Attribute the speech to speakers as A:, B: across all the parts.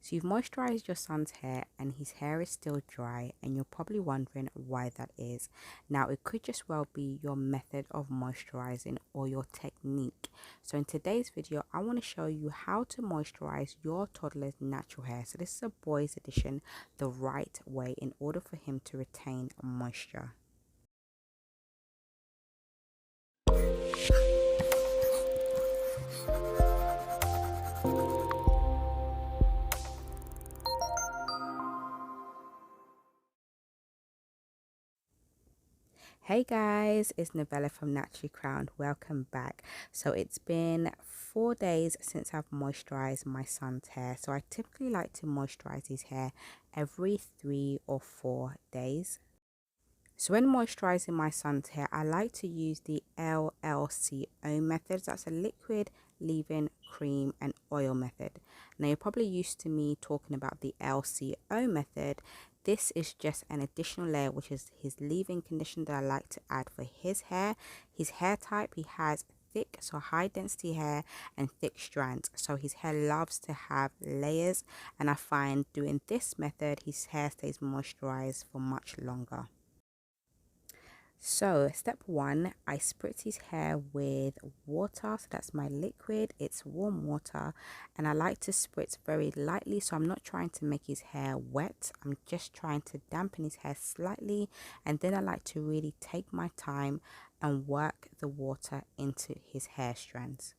A: So you've moisturized your son's hair and his hair is still dry, and you're probably wondering why that is. Now, it could just well be your method of moisturizing or your technique. So in today's video, I want to show you how to moisturize your toddler's natural hair. So this is a boy's edition, the right way in order for him to retain moisture. Hey guys, it's Novella from Naturally Crowned. Welcome back. So it's been 4 days since I've moisturized my son's hair. So I typically like to moisturize his hair every 3 or 4 days. So when moisturizing my son's hair, I like to use the LLCO method. That's a liquid leave-in cream and oil method. Now you're probably used to me talking about the LCO method. This is just an additional layer, which is his leave-in conditioner that I like to add for his hair. His hair type, he has thick, so high density hair and thick strands, so his hair loves to have layers, and I find doing this method his hair stays moisturized for much longer. So step 1, I spritz his hair with water. So that's my liquid, it's warm water, and I like to spritz very lightly, so I'm not trying to make his hair wet, I'm just trying to dampen his hair slightly. And then I like to really take my time and work the water into his hair strands.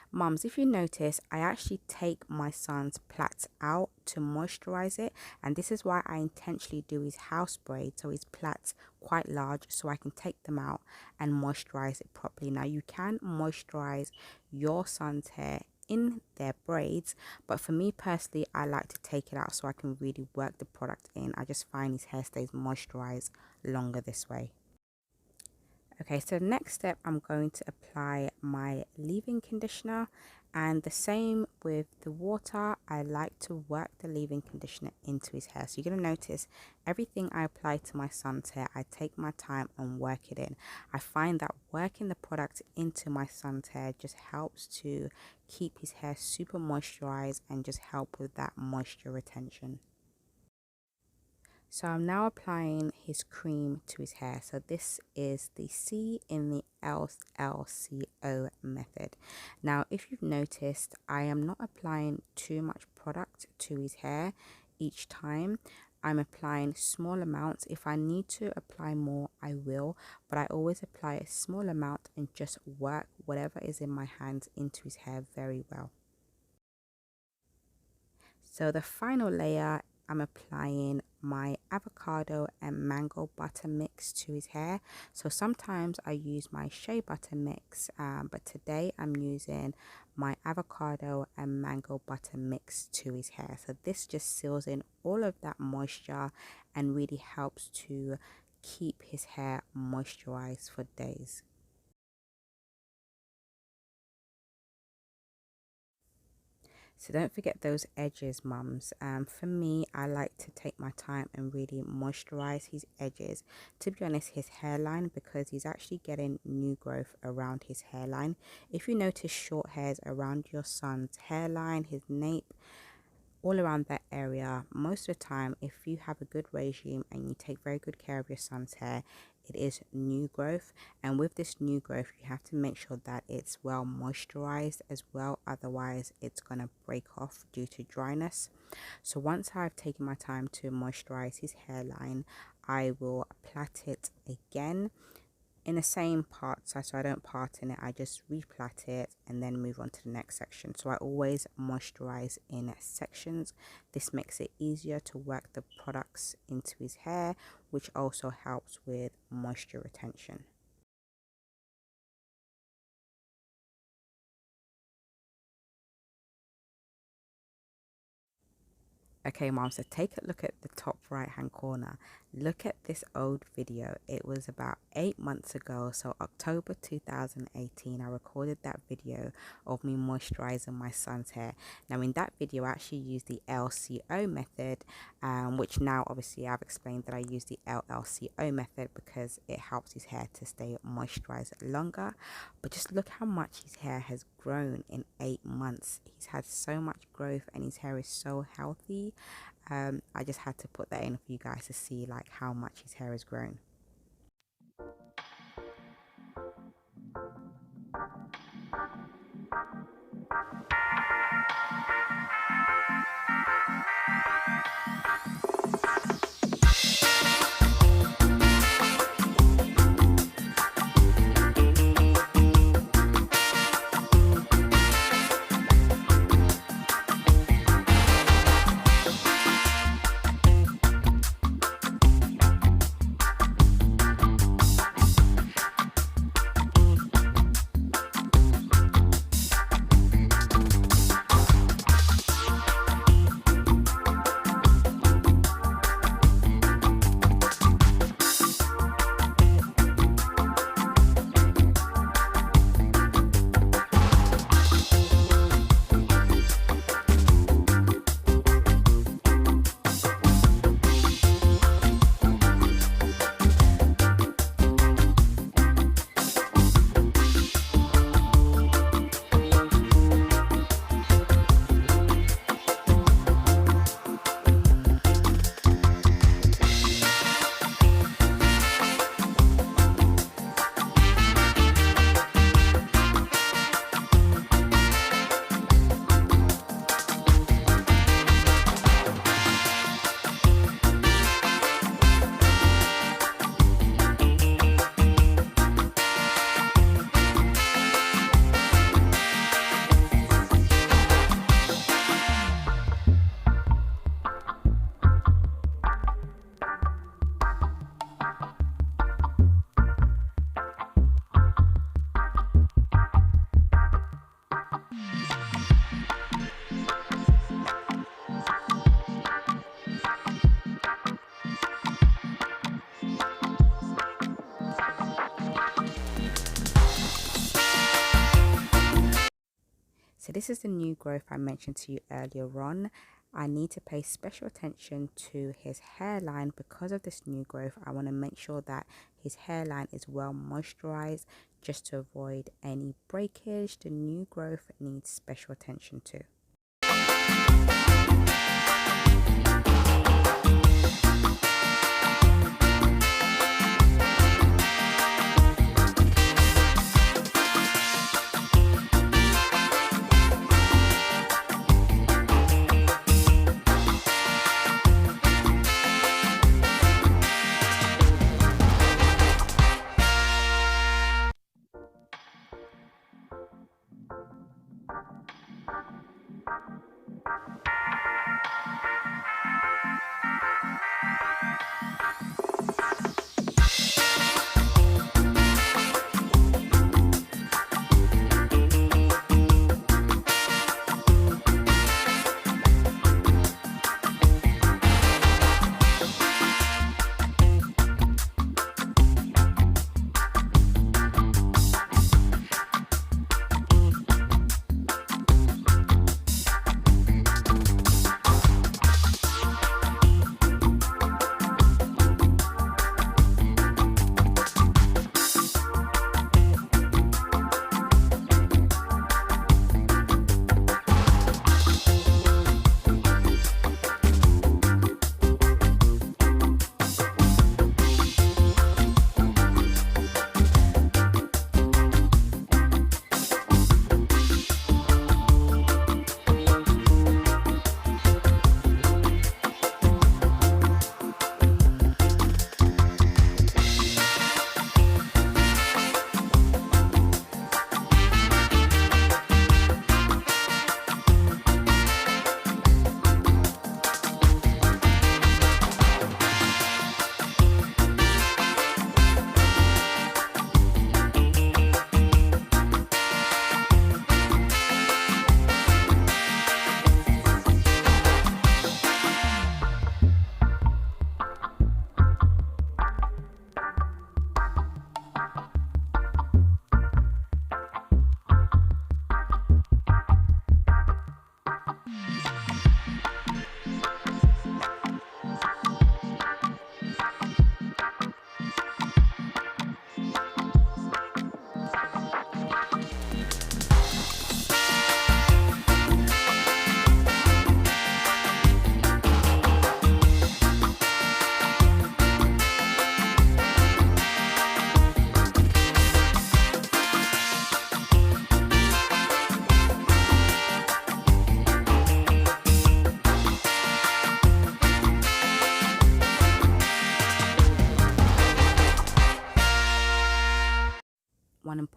A: Mums, if you notice, I actually take my son's plaits out to moisturize it, and this is why I intentionally do his house braid, so his plaits quite large, so I can take them out and moisturize it properly. Now you can moisturize your son's hair in their braids, but for me personally, I like to take it out so I can really work the product in. I just find his hair stays moisturized longer this way. Okay, so next step, I'm going to apply my leave-in conditioner, and the same with the water. I like to work the leave-in conditioner into his hair. So you're going to notice everything I apply to my son's hair, I take my time and work it in. I find that working the product into my son's hair just helps to keep his hair super moisturized and just help with that moisture retention. So I'm now applying his cream to his hair. So this is the C in the LLCO method. Now, if you've noticed, I am not applying too much product to his hair each time. I'm applying small amounts. If I need to apply more, I will, but I always apply a small amount and just work whatever is in my hands into his hair very well. So the final layer, I'm applying my avocado and mango butter mix to his hair. So sometimes I use my shea butter mix, but today I'm using my avocado and mango butter mix to his hair. So this just seals in all of that moisture and really helps to keep his hair moisturized for days. So don't forget those edges, mums. For me, I like to take my time and really moisturize his edges. To be honest, his hairline, because he's actually getting new growth around his hairline. If you notice short hairs around your son's hairline, his nape, all around that area, most of the time, if you have a good regime and you take very good care of your son's hair, it is new growth. And with this new growth, you have to make sure that it's well moisturized as well, otherwise it's going to break off due to dryness. So once I've taken my time to moisturize his hairline, I will plait it again in the same part, so I don't part in it. I just replait it and then move on to the next section. So I always moisturize in sections. This makes it easier to work the products into his hair, which also helps with moisture retention. Okay, mom, so take a look at the top right hand corner. Look at this old video. It was about 8 months ago, so October 2018. I recorded that video of me moisturizing my son's hair. Now in that video I actually used the LCO method, which now obviously I've explained that I use the LLCO method because it helps his hair to stay moisturized longer. But just look how much his hair has grown in 8 months. He's had so much growth and his hair is so healthy. I just had to put that in for you guys to see like how much his hair has grown. So this is the new growth I mentioned to you earlier on. I need to pay special attention to his hairline because of this new growth. I want to make sure that his hairline is well moisturized just to avoid any breakage. The new growth needs special attention too.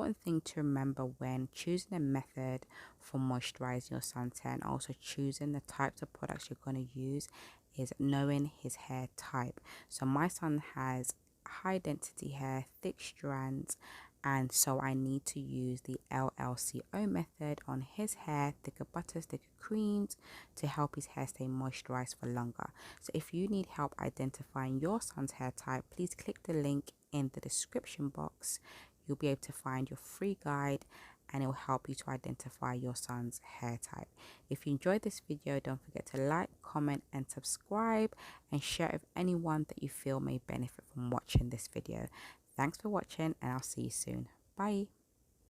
A: important thing to remember when choosing a method for moisturizing your son's hair and also choosing the types of products you're going to use is knowing his hair type. So my son has high density hair, thick strands, and so I need to use the LLCO method on his hair, thicker butters, thicker creams, to help his hair stay moisturized for longer. So if you need help identifying your son's hair type, please click the link in the description box. You'll be able to find your free guide and it will help you to identify your son's hair type. If you enjoyed this video, don't forget to like, comment and subscribe, and share with anyone that you feel may benefit from watching this video. Thanks for watching and I'll see you soon. Bye.